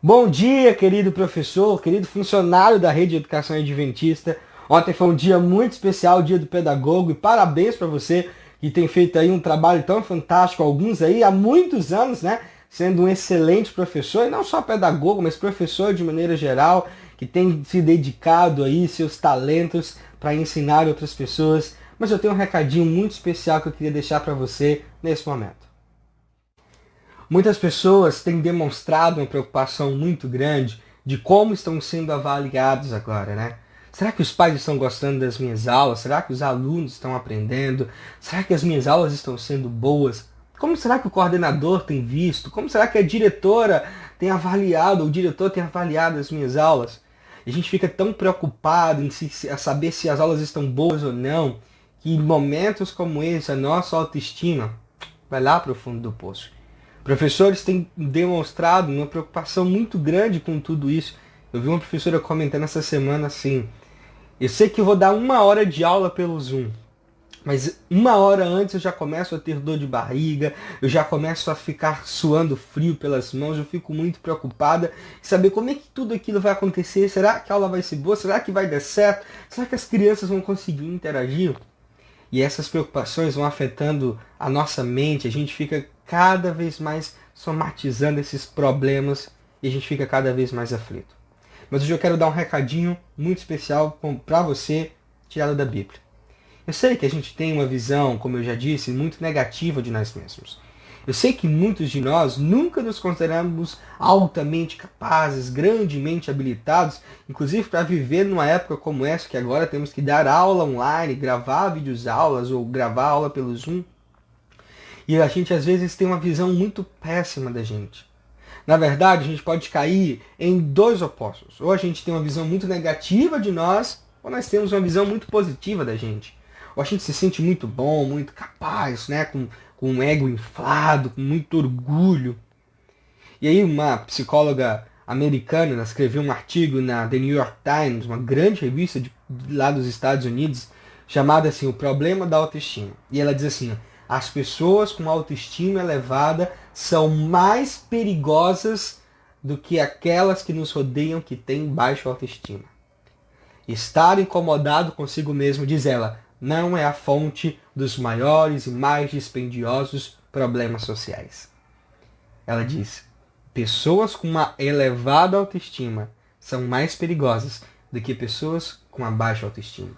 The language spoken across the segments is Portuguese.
Bom dia, querido professor, querido funcionário da Rede de Educação Adventista. Ontem foi um dia muito especial, o dia do pedagogo, e parabéns para você que tem feito aí um trabalho tão fantástico, alguns aí há muitos anos, né? Sendo um excelente professor, e não só pedagogo, mas professor de maneira geral, que tem se dedicado aí seus talentos para ensinar outras pessoas. Mas eu tenho um recadinho muito especial que eu queria deixar para você nesse momento. Muitas pessoas têm demonstrado uma preocupação muito grande de como estão sendo avaliados agora, né? Será que os pais estão gostando das minhas aulas? Será que os alunos estão aprendendo? Será que as minhas aulas estão sendo boas? Como será que o coordenador tem visto? Como será que a diretora tem avaliado, ou o diretor tem avaliado as minhas aulas? E a gente fica tão preocupado em saber se as aulas estão boas ou não, que em momentos como esse a nossa autoestima vai lá para o fundo do poço. Professores têm demonstrado uma preocupação muito grande com tudo isso. Eu vi uma professora comentando essa semana assim: eu sei que eu vou dar 1 hora de aula pelo Zoom, mas 1 hora antes eu já começo a ter dor de barriga, eu já começo a ficar suando frio pelas mãos, eu fico muito preocupada em saber como é que tudo aquilo vai acontecer. Será que a aula vai ser boa? Será que vai dar certo? Será que as crianças vão conseguir interagir? E essas preocupações vão afetando a nossa mente, a gente fica cada vez mais somatizando esses problemas e a gente fica cada vez mais aflito. Mas hoje eu quero dar um recadinho muito especial para você, tirado da Bíblia. Eu sei que a gente tem uma visão, como eu já disse, muito negativa de nós mesmos. Eu sei que muitos de nós nunca nos consideramos altamente capazes, grandemente habilitados, inclusive para viver numa época como essa, que agora temos que dar aula online, gravar vídeos aulas ou gravar aula pelo Zoom. E a gente às vezes tem uma visão muito péssima da gente. Na verdade, a gente pode cair em dois opostos. Ou a gente tem uma visão muito negativa de nós, ou nós temos uma visão muito positiva da gente. Ou a gente se sente muito bom, muito capaz, né? Com um ego inflado, com muito orgulho. E aí uma psicóloga americana, ela escreveu um artigo na The New York Times, uma grande revista lá dos Estados Unidos, chamada assim, O Problema da Autoestima. E ela diz assim: as pessoas com autoestima elevada são mais perigosas do que aquelas que nos rodeiam que têm baixa autoestima. Estar incomodado consigo mesmo, diz ela, não é a fonte dos maiores e mais dispendiosos problemas sociais. Ela diz: pessoas com uma elevada autoestima são mais perigosas do que pessoas com uma baixa autoestima.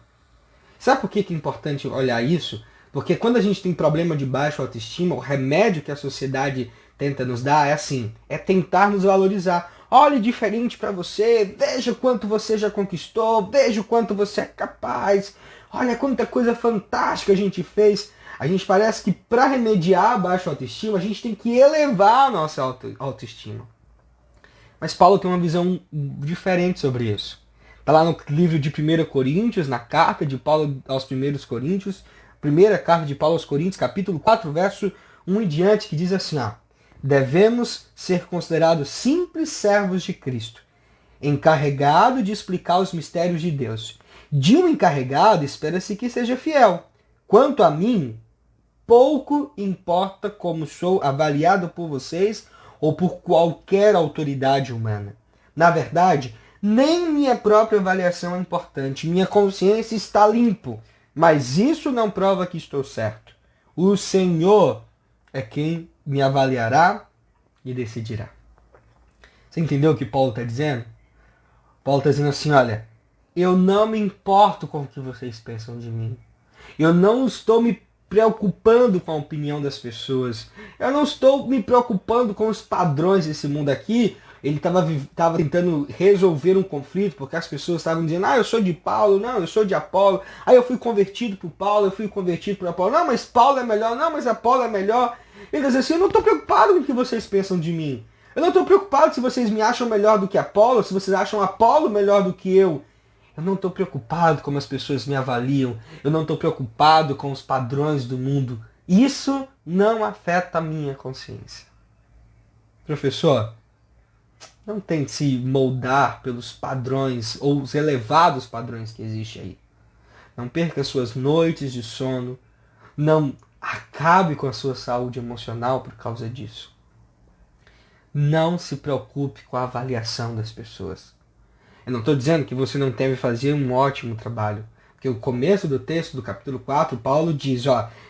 Sabe por que é importante olhar isso? Porque quando a gente tem problema de baixa autoestima, o remédio que a sociedade tenta nos dar é assim, é tentar nos valorizar. Olhe diferente para você, veja quanto você já conquistou, veja o quanto você é capaz, olha quanta coisa fantástica a gente fez. A gente parece que para remediar a baixa autoestima, a gente tem que elevar a nossa autoestima. Mas Paulo tem uma visão diferente sobre isso. Está lá no livro de 1 Coríntios, na carta de Paulo aos 1 Coríntios, primeira carta de Paulo aos Coríntios, capítulo 4, verso 1 em diante, que diz assim: devemos ser considerados simples servos de Cristo, encarregado de explicar os mistérios de Deus. De um encarregado espera-se que seja fiel. Quanto a mim, pouco importa como sou avaliado por vocês ou por qualquer autoridade humana. Na verdade, nem minha própria avaliação é importante. Minha consciência está limpo, mas isso não prova que estou certo. O Senhor é quem me avaliará e decidirá. Você entendeu o que Paulo está dizendo? Paulo está dizendo assim, olha, eu não me importo com o que vocês pensam de mim. Eu não estou me preocupando com a opinião das pessoas. Eu não estou me preocupando com os padrões desse mundo aqui. Ele estava tentando resolver um conflito, porque as pessoas estavam dizendo, eu sou de Paulo, não, eu sou de Apolo. Aí eu fui convertido por Paulo, eu fui convertido por Apolo. Não, mas Paulo é melhor, não, mas Apolo é melhor. Ele diz assim, eu não estou preocupado com o que vocês pensam de mim. Eu não estou preocupado se vocês me acham melhor do que Apolo, se vocês acham Apolo melhor do que eu. Eu não estou preocupado como as pessoas me avaliam. Eu não estou preocupado com os padrões do mundo. Isso não afeta a minha consciência. Professor, não tente se moldar pelos padrões ou os elevados padrões que existem aí. Não perca suas noites de sono. Não acabe com a sua saúde emocional por causa disso. Não se preocupe com a avaliação das pessoas. Eu não estou dizendo que você não deve fazer um ótimo trabalho. Porque o começo do texto do capítulo 4, Paulo diz,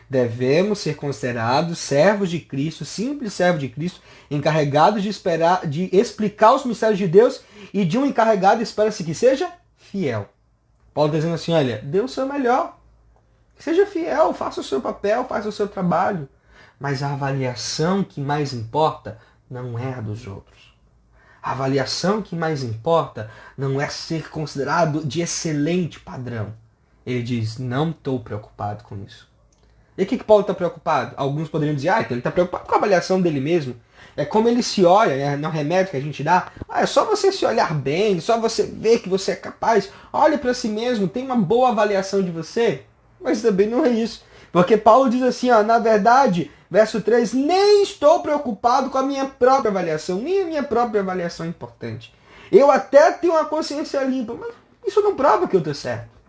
devemos ser considerados servos de Cristo, simples servos de Cristo, encarregados de explicar os mistérios de Deus, e de um encarregado espera-se que seja fiel. Paulo está dizendo assim, olha, dê o seu melhor. Seja fiel, faça o seu papel, faça o seu trabalho. Mas a avaliação que mais importa não é a dos outros. A avaliação que mais importa não é ser considerado de excelente padrão. Ele diz, não estou preocupado com isso. E o que Paulo está preocupado? Alguns poderiam dizer, então ele está preocupado com a avaliação dele mesmo. É como ele se olha, no remédio que a gente dá. É só você se olhar bem, só você ver que você é capaz. Olhe para si mesmo, tem uma boa avaliação de você. Mas também não é isso. Porque Paulo diz assim, na verdade, verso 3, nem estou preocupado com a minha própria avaliação, nem a minha própria avaliação é importante. Eu até tenho uma consciência limpa, mas isso não prova que eu estou certo.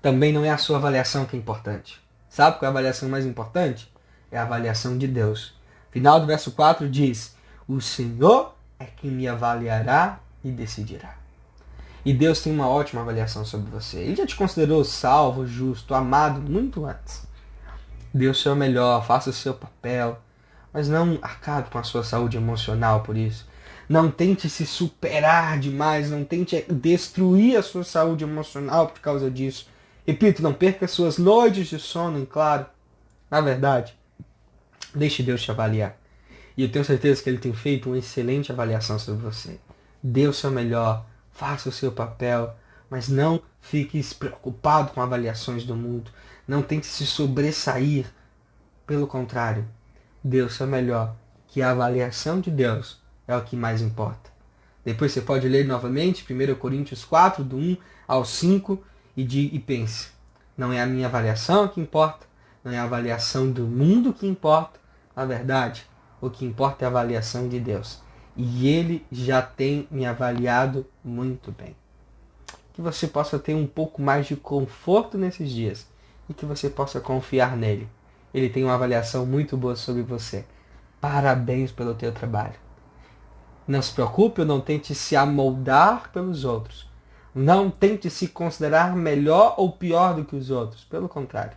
Também não é a sua avaliação que é importante. Sabe qual é a avaliação mais importante? É a avaliação de Deus. Final do verso 4 diz, o Senhor é quem me avaliará e decidirá. E Deus tem uma ótima avaliação sobre você. Ele já te considerou salvo, justo, amado muito antes. Dê o seu melhor, faça o seu papel, mas não acabe com a sua saúde emocional por isso. Não tente se superar demais, não tente destruir a sua saúde emocional por causa disso. Repito, não perca suas noites de sono, claro. Na verdade, deixe Deus te avaliar. E eu tenho certeza que Ele tem feito uma excelente avaliação sobre você. Dê o seu melhor, faça o seu papel, mas não fique preocupado com avaliações do mundo. Não tente se sobressair. Pelo contrário, dê o seu melhor, que a avaliação de Deus é o que mais importa. Depois você pode ler novamente 1 Coríntios 4, do 1 ao 5, e pense, não é a minha avaliação que importa, não é a avaliação do mundo que importa, na verdade, o que importa é a avaliação de Deus. E Ele já tem me avaliado muito bem. Que você possa ter um pouco mais de conforto nesses dias e que você possa confiar nele. Ele tem uma avaliação muito boa sobre você. Parabéns pelo teu trabalho. Não se preocupe, não tente se amoldar pelos outros. Não tente se considerar melhor ou pior do que os outros. Pelo contrário.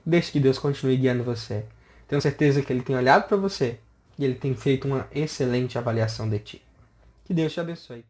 Deixe que Deus continue guiando você. Tenho certeza que Ele tem olhado para você e Ele tem feito uma excelente avaliação de ti. Que Deus te abençoe.